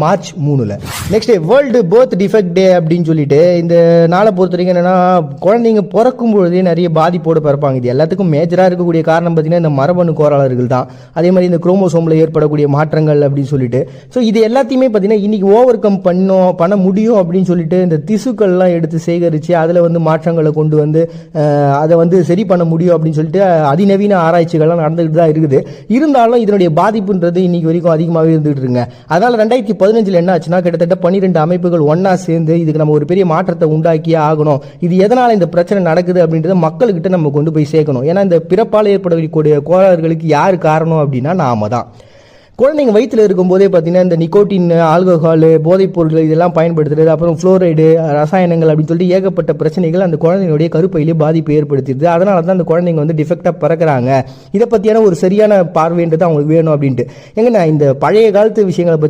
March 3 next world birth defect day அப்படின்னு சொல்லிட்டு இந்த நாளை பொறுத்த வரைக்கும் என்னன்னா குழந்தைங்க பிறக்கும் பொழுதே நிறைய பாதிப்போடு பிறப்பாங்க. இது எல்லாத்துக்கும் மேஜராக இருக்கக்கூடிய காரணம் பார்த்தீங்கன்னா இந்த மரபணு கோளாறுகள் தான். அதே மாதிரி இந்த குரோமோசோமில் ஏற்படக்கூடிய மாற்றங்கள் அப்படின்னு சொல்லிட்டு ஸோ இது எல்லாத்தையுமே பார்த்தீங்கன்னா இன்னைக்கு ஓவர் கம் பண்ண முடியும் அப்படின்னு சொல்லிட்டு இந்த திசுக்கள்லாம் எடுத்து சேகரித்து அதில் வந்து மாற்றங்களை கொண்டு வந்து அதை சரி பண்ண முடியும் அப்படின்னு சொல்லிட்டு அதிநவீன ஆராய்ச்சிகள்லாம் நடந்துகிட்டு தான் இருக்குது. இருந்தாலும் இதனுடைய பாதிப்புன்றது இன்னைக்கு வரைக்கும் அதிகமாகவே இருந்துகிட்டு இருக்குங்க. அதனால 2015 என்ன ஆச்சுன்னா கிட்டத்தட்ட 12 அமைப்புகள் ஒன்னா சேர்ந்து இதுக்கு நம்ம ஒரு பெரிய மாற்றத்தை உண்டாக்கியே ஆகணும். இது எதனால இந்த பிரச்சனை நடக்குது அப்படின்றத மக்கள்கிட்ட நம்ம கொண்டு போய் சேர்க்கணும். ஏன்னா இந்த பிறப்பால் ஏற்படக்கூடிய கோளாறுகளுக்கு யார் காரணம் அப்படின்னா நாம தான். குழந்தைங்க வயிற்றில் இருக்கும்போதே பார்த்தீங்கன்னா இந்த நிக்கோட்டின், ஆல்கஹால், போதைப் பொருட்கள் இதெல்லாம் பயன்படுத்துறது, அப்புறம் ஃப்ளோரைடு, ரசாயனங்கள் அப்படின்னு சொல்லிட்டு ஏகப்பட்ட பிரச்சனைகள் அந்த குழந்தைங்களுடைய கருப்பையிலே பாதிப்பு ஏற்படுத்திடுது. அதனால தான் அந்த குழந்தைங்க வந்து டிஃபெக்டாக பிறக்கிறாங்க. இதை பற்றியான ஒரு சரியான பார்வைன்றது அவங்களுக்கு வேணும் அப்படின்ட்டு. எங்கன்னா இந்த பழைய காலத்து விஷயங்களை பற்றி